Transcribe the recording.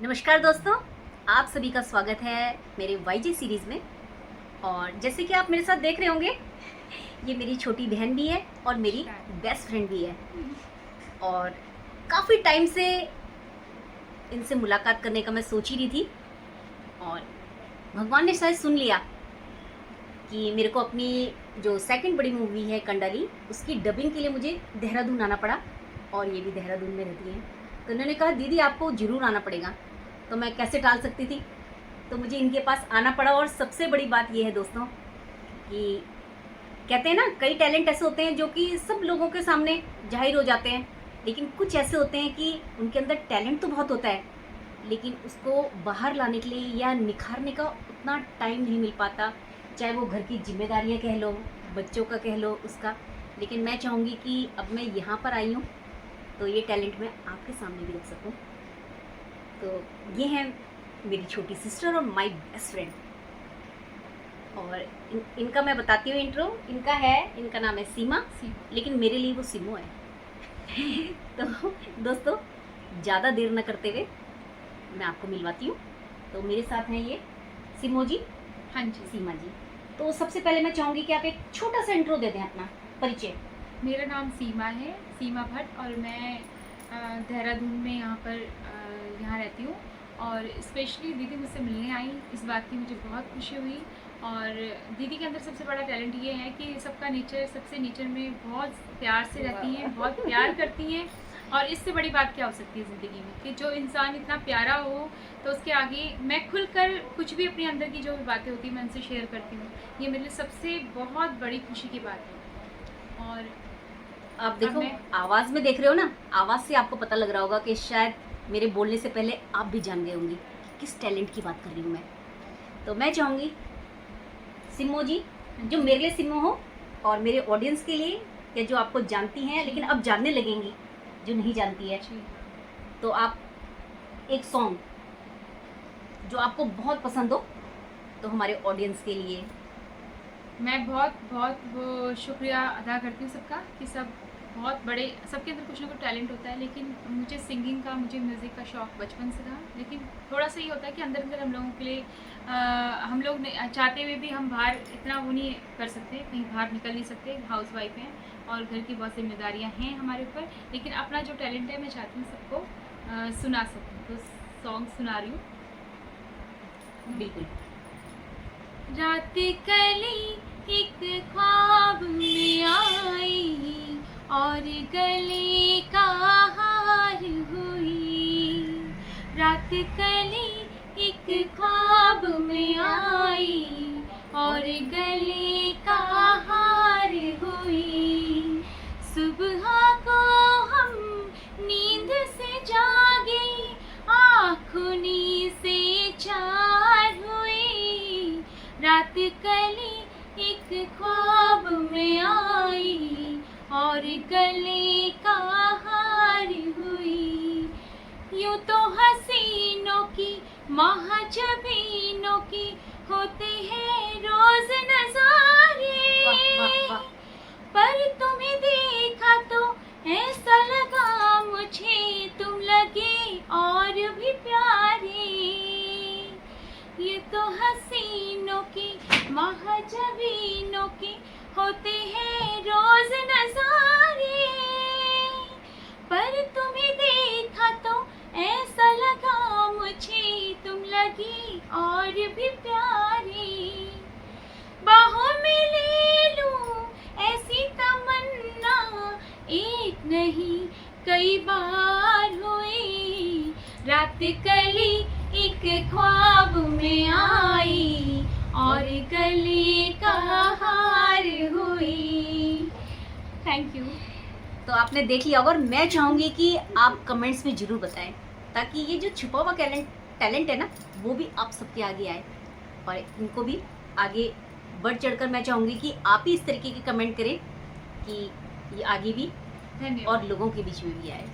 नमस्कार दोस्तों, आप सभी का स्वागत है मेरे वाईजी सीरीज़ में। और जैसे कि आप मेरे साथ देख रहे होंगे, ये मेरी छोटी बहन भी है और मेरी बेस्ट फ्रेंड भी है। और काफ़ी टाइम से इनसे मुलाकात करने का मैं सोच ही रही थी, और भगवान ने शायद सुन लिया कि मेरे को अपनी जो सेकंड बड़ी मूवी है कंडाली, उसकी डबिंग के लिए मुझे देहरादून आना पड़ा। और ये भी देहरादून में रहती हैं, तो उन्होंने कहा दीदी आपको ज़रूर आना पड़ेगा। तो मैं कैसे टाल सकती थी, तो मुझे इनके पास आना पड़ा। और सबसे बड़ी बात ये है दोस्तों कि कहते हैं ना, कई टैलेंट ऐसे होते हैं जो कि सब लोगों के सामने जाहिर हो जाते हैं, लेकिन कुछ ऐसे होते हैं कि उनके अंदर टैलेंट तो बहुत होता है, लेकिन उसको बाहर लाने के लिए या निखारने का उतना टाइम नहीं मिल पाता। चाहे वो घर की जिम्मेदारियां कह लो, बच्चों का कह लो, उसका। लेकिन मैं चाहूँगी कि अब मैं यहाँ पर आई हूँ तो ये टैलेंट मैं आपके सामने भी रख सकूं। तो ये है मेरी छोटी सिस्टर और माय बेस्ट फ्रेंड। और इनका मैं बताती हूँ इंट्रो। इनका नाम है सीमा, लेकिन मेरे लिए वो सिमो है। तो दोस्तों, ज़्यादा देर न करते हुए मैं आपको मिलवाती हूँ। तो मेरे साथ हैं ये सिमो जी। हाँ जी, सीमा जी। तो सबसे पहले मैं चाहूँगी कि आप एक छोटा सा इंट्रो दे दें, अपना परिचय। मेरा नाम सीमा है, सीमा भट्ट, और मैं देहरादून में यहाँ रहती हूँ। और स्पेशली दीदी मुझसे मिलने आई, इस बात की मुझे बहुत खुशी हुई। और दीदी के अंदर सबसे बड़ा टैलेंट ये है कि सबसे नेचर में बहुत प्यार से रहती हैं, बहुत प्यार करती हैं। और इससे बड़ी बात क्या हो सकती है ज़िंदगी में कि जो इंसान इतना प्यारा हो, तो उसके आगे मैं खुलकर कुछ भी अपने अंदर की जो भी बातें होती हैं मैं उनसे शेयर करती हूँ। ये मेरे लिए सबसे बहुत बड़ी खुशी की बात है। और आप देखो, आवाज़ में देख रहे हो ना, आवाज़ से आपको पता लग रहा होगा कि शायद मेरे बोलने से पहले आप भी जान गए होंगे कि किस टैलेंट की बात कर रही हूँ मैं। तो मैं चाहूँगी सिमो जी, जो मेरे लिए सिमो हो, और मेरे ऑडियंस के लिए, या जो आपको जानती हैं लेकिन अब जानने लगेंगी, जो नहीं जानती है, तो आप एक सॉन्ग जो आपको बहुत पसंद हो, तो हमारे ऑडियंस के लिए। मैं बहुत बहुत वो शुक्रिया अदा करती हूँ सबका कि सब बहुत बड़े, सबके अंदर कुछ ना कुछ टैलेंट होता है। लेकिन मुझे सिंगिंग का, मुझे म्यूज़िक का शौक़ बचपन से था। लेकिन थोड़ा सा ये होता है कि अंदर अंदर हम लोगों के लिए हम लोग चाहते हुए भी हम बाहर इतना वो नहीं कर सकते, कहीं बाहर निकल नहीं सकते। हाउस वाइफ हैं और घर की बहुत जिम्मेदारियाँ हैं हमारे ऊपर। लेकिन अपना जो टैलेंट है मैं चाहती हूँ सबको सुना सकूँ, तो सॉन्ग सुना रही हूँ। बिल्कुल। रात कली एक ख्वाब में आई और गले का हार हुई। रात कली एक ख्वाब में आई और गले का हार हुई। सुबह को हम नींद से जागे, आँखों से चार हुई। रात कली एक ख्वाब में आई और गले का हार हुई। यूं तो हसीनों की महाजबीनों की होते हैं रोज नजारे, पर तुम्हें देखा तो ऐसा लगा मुझे तुम लगे और भी प्यारे। ये तो हसीनों की महाजबीनों की होते हैं रोज नजारे, पर तुम्हें देखा तो ऐसा लगा मुझे तुम लगी और भी प्यारी। बाहों में ले लूं ऐसी तमन्ना एक नहीं कई बार हुई। रात कली एक ख्वाब में आई और गले का हार हुई। Thank you. तो आपने देख लिया होगा, और मैं चाहूँगी कि आप कमेंट्स में ज़रूर बताएं, ताकि ये जो छुपा हुआ टैलेंट है ना, वो भी आप सबके आगे आए, और इनको भी आगे बढ़ चढ़कर मैं चाहूँगी कि आप ही इस तरीके के कमेंट करें कि ये आगे भी और लोगों के बीच में भी आए।